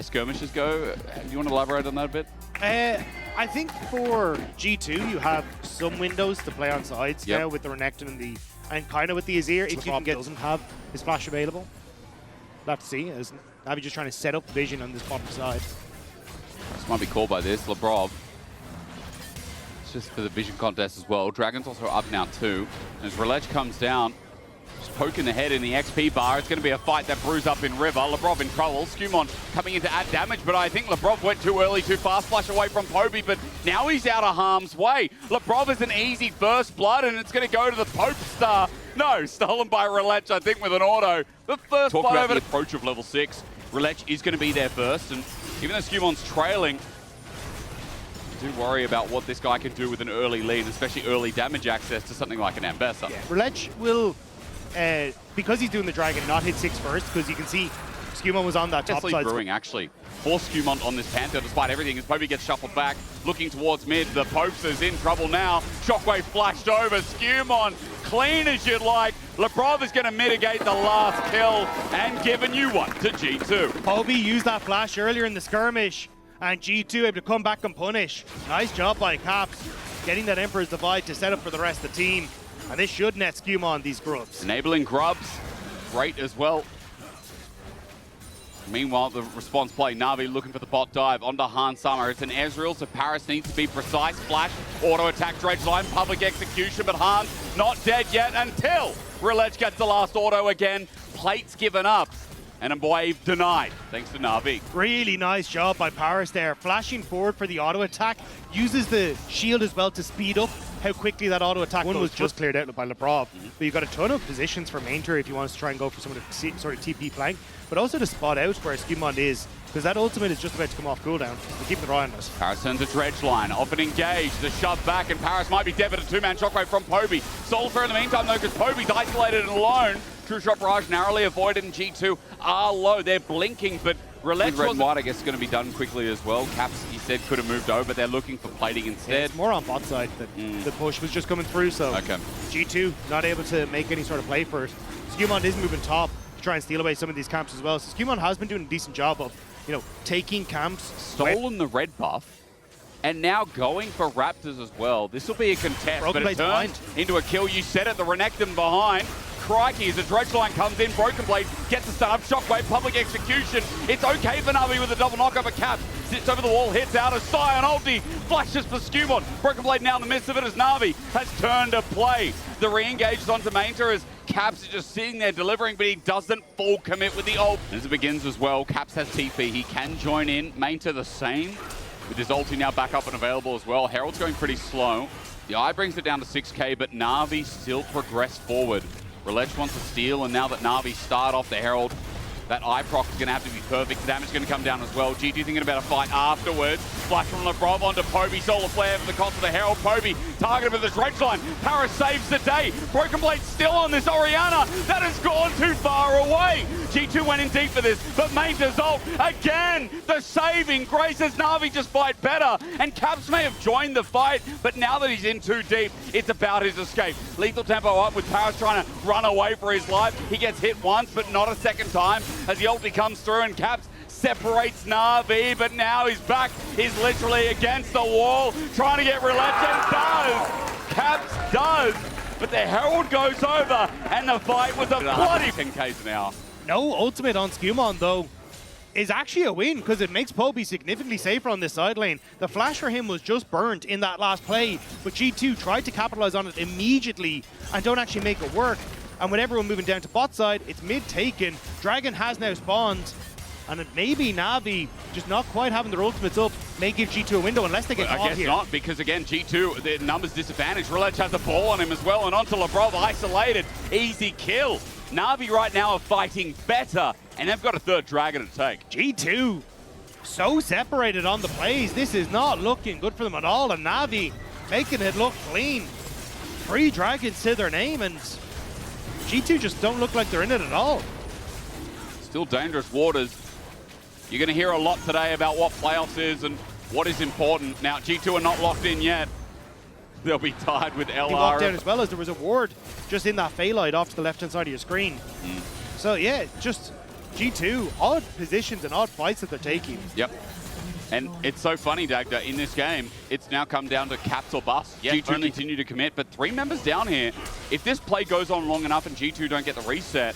skirmishes go. Do you want to elaborate on that a bit? I think for G2, you have some windows to play on sides now with the Renekton and kind of with the Azir. If you doesn't have his flash available, we'll have to see. As NAVI just trying to set up vision on this bottom side. This might be called by this. Labrov. It's just for the vision contest as well. Dragon's also up now too. As Rhilech comes down, just poking the head in the XP bar. It's going to be a fight that brews up in River. Labrov in trouble. SkewMond coming in to add damage, but I think Labrov went too early, too fast. Flash away from Poby, but now he's out of harm's way. Labrov is an easy first blood, and it's going to go to the Pope star. No, stolen by Rhilech, I think, with an auto. The first Talk blood about over the approach of level 6. Rhilech is going to be there first, and even though SkewMond's trailing, do worry about what this guy can do with an early lead, especially early damage access to something like an Ambessa. Yeah, Rhilech will, because he's doing the Dragon, not hit 6 first, because you can see SkewMond was on that top side. Brewing, actually, for SkewMond on this Panther, despite everything, as Poby gets shuffled back, looking towards mid. The Popes is in trouble now. Shockwave flashed over. SkewMond, clean as you'd like. Labrov is going to mitigate the last kill and giving you one to G2. Poby used that flash earlier in the skirmish, and G2 able to come back and punish. Nice job by Caps, getting that Emperor's Divide to set up for the rest of the team. And this should net SkewMond these grubs. Enabling grubs, great as well. Meanwhile, the response play, Navi looking for the bot dive onto Han Summer. It's an Ezreal, so Parus needs to be precise. Flash, auto attack, dredge line, public execution, but Han not dead yet until Rhilech gets the last auto again. Plate's given up, and a wave denied, thanks to Navi. Really nice job by Parus there, flashing forward for the auto attack, uses the shield as well to speed up how quickly that auto attack goes. One was just cleared out by Labrov, but you've got a ton of positions for Maynter if you want to try and go for some of the sort of TP flank, but also to spot out where SkewMond is, because that ultimate is just about to come off cooldown. So keep an eye on us. Parus turns a dredge line, often engaged, the shove back, and Parus might be dead, but a two-man shockwave from Poby. Soulfare in the meantime though, because Poby's isolated and alone. True Shot Barrage narrowly avoided, and G2 are low. They're blinking, but Rhilech red and white, I guess, is going to be done quickly as well. Caps, he said, could have moved over, but they're looking for plating instead. Yeah, it's more on bot side that the push was just coming through, so G2 not able to make any sort of play for it. SkewMond is moving top to try and steal away some of these camps as well. So SkewMond has been doing a decent job of, you know, taking camps. Stolen the red buff, and now going for Raptors as well. This will be a contest, but it turns into a kill. You said it, the Renekton behind. Crikey, as the dredge line comes in, BrokenBlade gets the stun up, shockwave, public execution. It's okay for Navi with a double knock over Cap. Sits over the wall, hits out a Scion ulti, flashes for SkewMond. BrokenBlade now in the midst of it as Navi has turned to play. The re-engage is onto Maynter as Caps is just sitting there delivering, but he doesn't full commit with the ult. As it begins as well, Caps has TP, he can join in. Maynter the same, with his ulti now back up and available as well. Herald's going pretty slow. The Eye brings it down to 6k, but Navi still progress forward. Rhilech wants to steal, and now that Navi start off the Herald, that Eye proc is going to have to be perfect. The damage is going to come down as well. G2 thinking about a fight afterwards. Flash from Labrov onto Poby. Solar Flare for the cost of the Herald. Poby targeted with the dredge line. Parus saves the day. BrokenBlade still on this Orianna. That has gone too far away. G2 went in deep for this, but Maynter's ult again. The saving grace as Navi just fight better. And Caps may have joined the fight, but now that he's in too deep, it's about his escape. Lethal tempo up with Parus trying to run away for his life. He gets hit once, but not a second time. As the ulti comes through and Caps separates Navi, but now he's back. He's literally against the wall, trying to get Rhilech, and does. Caps does, but the Herald goes over, and the fight was a bloody 10Ks an hour. No ultimate on SkewMond, though, is actually a win, because it makes Poby significantly safer on this side lane. The flash for him was just burnt in that last play, but G2 tried to capitalize on it immediately and don't actually make it work. And with everyone moving down to bot side, it's mid taken. Dragon has now spawned, and it maybe Navi just not quite having their ultimates up may give G2 a window unless they get caught here. I guess not, because again, G2, the numbers disadvantage. Rhilech has a ball on him as well, and onto Labrov, isolated. Easy kill. Navi right now are fighting better, and they've got a third dragon to take. G2 so separated on the plays. This is not looking good for them at all, and Navi making it look clean. 3 dragons to their name, and G2 just don't look like they're in it at all. Still dangerous waters. You're going to hear a lot today about what playoffs is and what is important. Now, G2 are not locked in yet. They'll be tied with LR. He walked down as well, as there was a ward just in that Phaelite off to the left-hand side of your screen. So, yeah, just G2, odd positions and odd fights that they're taking. Yep. And it's so funny, Dagda, in this game, it's now come down to caps or bust. Yeah, G2 continue to commit, but 3 members down here. If this play goes on long enough and G2 don't get the reset,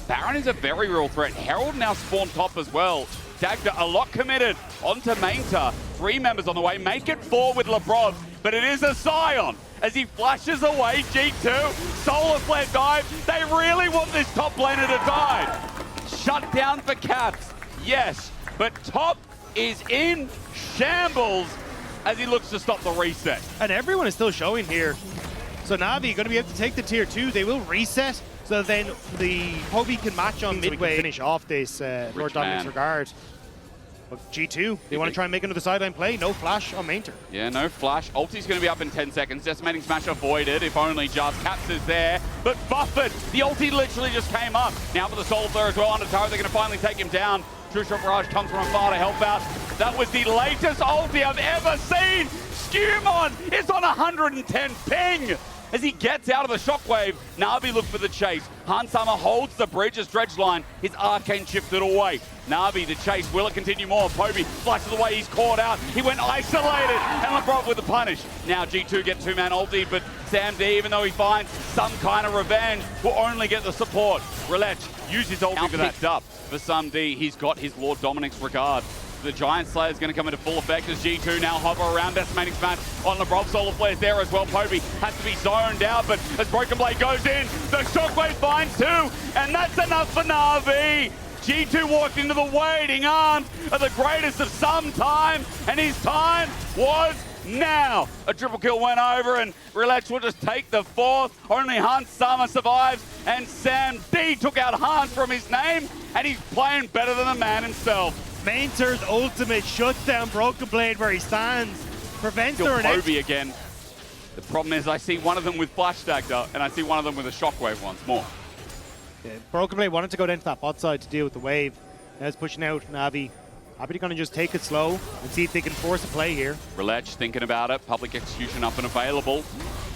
Baron is a very real threat. Herald now spawned top as well. Dagda, a lot committed onto Maynter. 3 members on the way. Make it 4 with Labrov, but it is a Scion as he flashes away G2. Solar Flare dive. They really want this top laner to die. Shut down for caps, yes, but top is in shambles as he looks to stop the reset. And everyone is still showing here. So Navi going to be able to take the tier 2. They will reset, so then the Poby can match on midway, finish off this Lord Dominic's regard. But G2, they want to try and make another sideline play. No flash on Maynter. Yeah, no flash. Ulti's going to be up in 10 seconds. Decimating Smash avoided, if only just. Caps is there, but buffered. The ulti literally just came up. Now for the Soul Flare as well on the turret. They're going to finally take him down. True Shot Barrage comes from afar to help out. That was the latest ulti I've ever seen. SkewMond is on 110 ping. As he gets out of the shockwave, Navi look for the chase. Hansama holds the bridge as Dredgeline, his arcane shifted away. Navi, the chase, will it continue more? Poby flashes away, he's caught out. He went isolated, and Labrov with the punish. Now G2 get 2-man ulti, but Sam D, even though he finds some kind of revenge, will only get the support. Rhilech uses his ulti for that. Picked up for Sam D, he's got his Lord Dominic's regard. The Giant Slayer is going to come into full effect as G2 now hover around. Decimating Smash on Labrov. Solar Flare's there as well. Poby has to be zoned out, but as BrokenBlade goes in, the Shockwave finds 2, and that's enough for Navi. G2 walked into the waiting arms of the greatest of some time, and his time was now. A triple kill went over, and Rhilech will just take the 4th. Only Hans Sama survives, and Sam D took out Hans from his name, and he's playing better than the man himself. Maynter's ultimate shuts down BrokenBlade where he stands. Prevents the Poby again. The problem is I see one of them with Flash Dagda, and I see one of them with a Shockwave once more. Yeah, BrokenBlade wanted to go down to that bot side to deal with the wave. Now it's pushing out Navi. Happy going to just take it slow and see if they can force a play here. Rhilech thinking about it. Public execution up and available.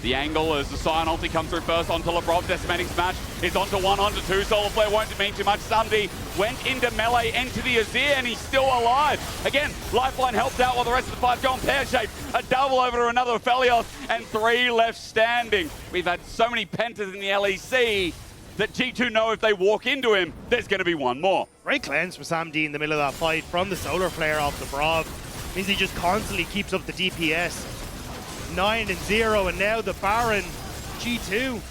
The angle as the Scion ulti comes through first onto Labrov. Decimating Smash is onto 1, onto 2. Solar Flare won't mean too much. Samdi went into melee, into the Azir, and he's still alive. Again, Lifeline helped out while the rest of the five go on pear-shaped. A double over to another Felios, and 3 left standing. We've had so many pentas in the LEC that G2 know if they walk into him, there's going to be one more. Great cleanse for Sam D in the middle of that fight from the Solar Flare off the Labrov. Means he just constantly keeps up the DPS. 9-0, and now the Baron. G2.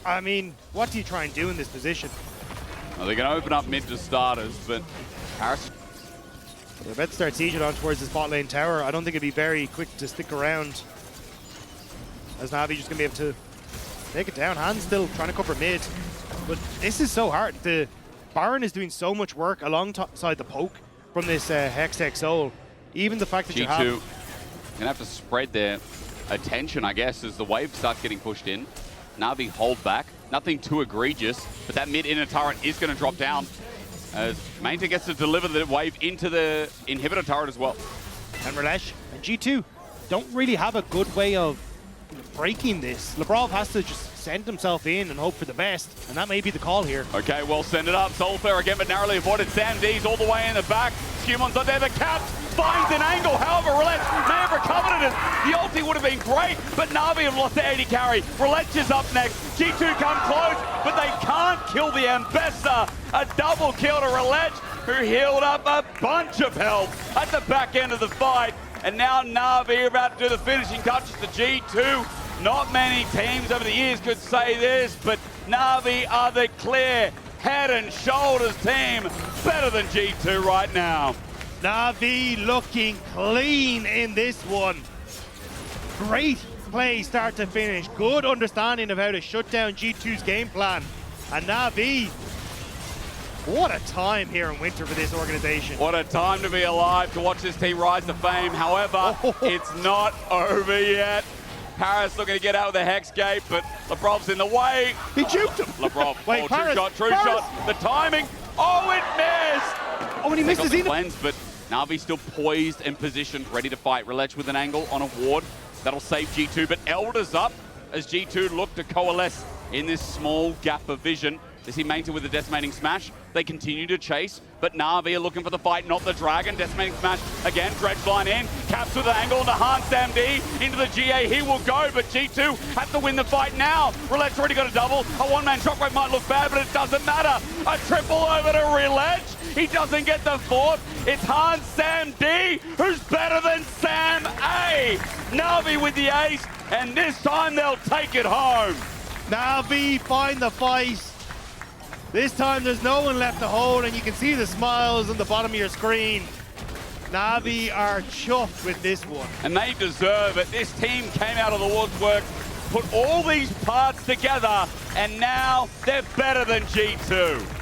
I mean, what do you try and do in this position? Well, they're going to open up mid to starters, but Parus. They're about to start sieging on towards this bot lane tower. I don't think it'd be very quick to stick around. As Navi just going to be able to take it down. Hans still trying to cover mid. But this is so hard. The Baron is doing so much work alongside the poke from this Hextech Soul. Even the fact that you have... G2 going to have to spread their attention, I guess, as the wave starts getting pushed in. Navi hold back. Nothing too egregious, but that mid-inner turret is going to drop down as Maynter gets to deliver the wave into the inhibitor turret as well. And Rhilech and G2 don't really have a good way of breaking this. Labrov has to just send himself in and hope for the best, and that may be the call here. Okay, well, send it up. Soul Flare again, but narrowly avoided. Sam D's all the way in the back. SkewMond's not there. The Caps finds an angle. However, Rhilech may have recovered it. The ulti would have been great, but Navi have lost the 80 carry. Rhilech is up next. G2 come close, but they can't kill the Ambassador. A double kill to Rhilech, who healed up a bunch of health at the back end of the fight. And now Navi are about to do the finishing touches to G2. Not many teams over the years could say this, but Navi are the clear head and shoulders team, better than G2 right now. Navi looking clean in this one. Great play start to finish. Good understanding of how to shut down G2's game plan. And Navi, what a time here in winter for this organization. What a time to be alive, to watch this team rise to fame. However, it's not over yet. Parus looking to get out with the Hex Gate, but Labrov's in the way. He juked him. Labrov, wait, Parus, true shot. The timing, oh, it missed. Oh, and he missed his cleanse, but Navi still poised and positioned, ready to fight. Rhilech with an angle on a ward. That'll save G2, but Elder's up as G2 look to coalesce in this small gap of vision. They see Maynter with the decimating smash. They continue to chase, but Navi are looking for the fight, not the dragon. Decimating smash again, Dredgeline in, caps with an angle into Hans MD, into the GA, he will go, but G2 have to win the fight now. Rhilech's already got a double, a one-man shockwave might look bad, but it doesn't matter. A triple over to Rhilech, he doesn't get the fourth. It's Hans Sam D, who's better than Sam A. Navi with the ace, and this time they'll take it home. Navi find the fight. This time there's no one left to hold, and you can see the smiles on the bottom of your screen. Navi are chuffed with this one. And they deserve it. This team came out of the woodwork, put all these parts together, and now they're better than G2.